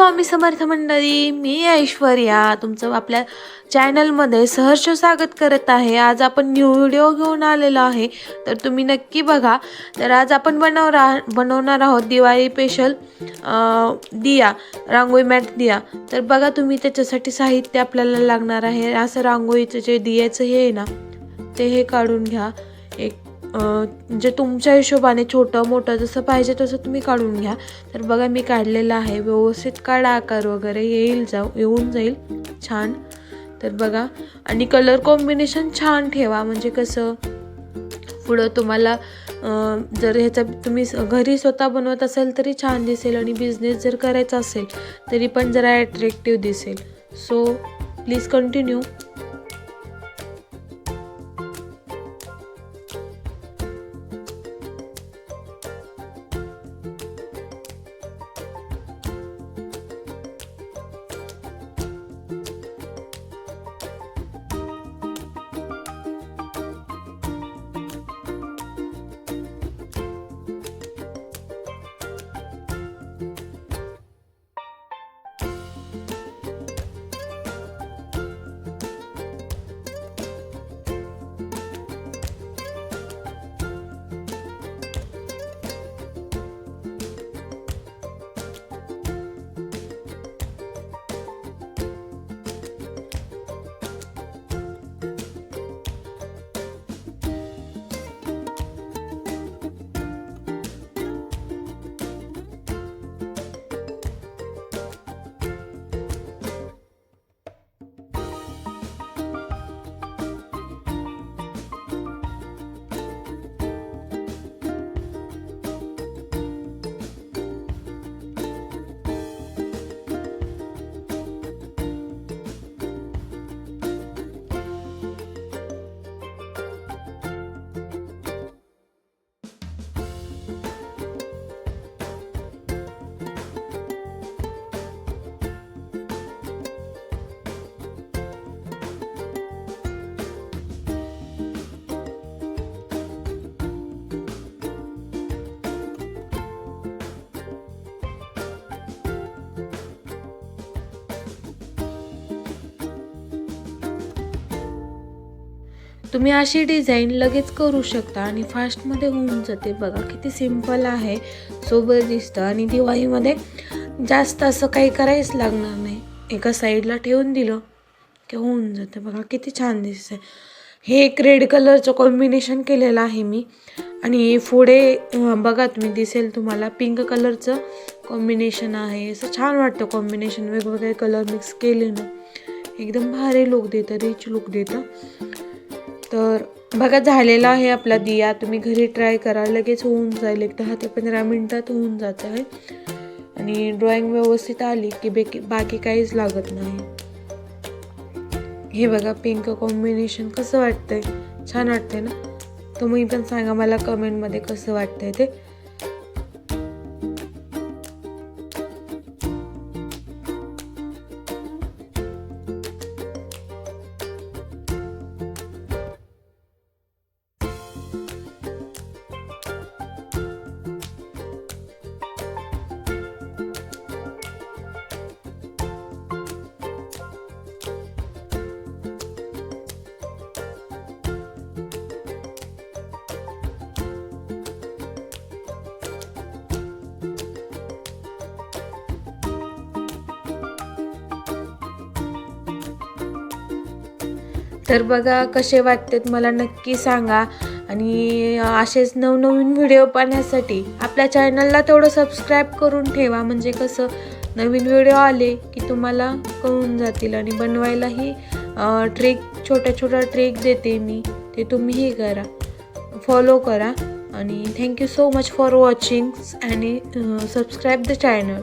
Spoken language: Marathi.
स्वामी समर्थ मंडळी, मी ऐश्वर्या तुमचं आपल्या चॅनलमध्ये सहर्ष स्वागत करत आहे। आज आपण न्यू व्हिडिओ घेऊन आलेलो आहे, तर तुम्ही नक्की बघा। तर आज आपण बनवणार आहोत दिवाळी स्पेशल दिया, रांगोळी मॅट दिया। तर बघा तुम्ही त्याच्यासाठी साहित्य आपल्याला लागणार आहे। असं रांगोळीचं जे दियाचं हे आहे ना, ते हे काढून घ्या। एक म्हणजे तुमच्या हिशोबाने छोटं मोठं जसं पाहिजे तसं तुम्ही काढून घ्या। तर बघा मी काढलेलं आहे, व्यवस्थित काढा, आकार वगैरे येऊन जाईल छान। तर बघा, आणि कलर कॉम्बिनेशन छान ठेवा, म्हणजे कसं पुढं तुम्हाला जर ह्याचा तुम्ही घरी स्वतः बनवत असेल तरी छान दिसेल, आणि बिझनेस जर करायचा असेल तरी पण जरा अट्रॅक्टिव्ह दिसेल। So please continue. तुम्ही अशी डिझाईन लगेच करू शकता आणि फास्टमध्ये होऊन जाते। बघा किती सिंपल आहे, सोबर दिसतं, आणि दिवाळीमध्ये जास्त असं काही करायच लागणार नाही। एका साईडला ठेवून दिलं की होऊन जातं। बघा किती छान दिसतं। हे एक रेड कलरचं कॉम्बिनेशन केलेलं आहे मी, आणि पुढे बघा तुम्ही दिसेल तुम्हाला पिंक कलरचं कॉम्बिनेशन आहे। असं छान वाटतं कॉम्बिनेशन, वेगवेगळे कलर मिक्स केले ना एकदम भारी लुक देतं, रिच लुक देतं। तर बघा झालेला आहे आपला दिया, तुम्ही घरी ट्राय करा, लगेच होऊन जाईल, 10 ते 15 मिनिटात होऊन जात आहे। आणि ड्रॉइंग व्यवस्थित आली की बाकी काहीच लागत नाही। हे बघा पिंक कॉम्बिनेशन कसं वाटतंय, छान वाटतंय ना? तुम्ही पण सांगा मला कमेंटमध्ये कसं वाटतंय ते। तर बघा कसे वाटतात मला नक्की सांगा, आणि असेच नवनवीन व्हिडिओ पाहण्यासाठी आपल्या चॅनलला तेवढं सबस्क्राईब करून ठेवा, म्हणजे कसं नवीन व्हिडिओ आले की तुम्हाला कळून जातील। आणि बनवायलाही छोट्या ट्रिक देते मी, ते तुम्हीही करा, फॉलो करा। आणि thank you so much for watching, आणि सबस्क्राईब द चॅनल।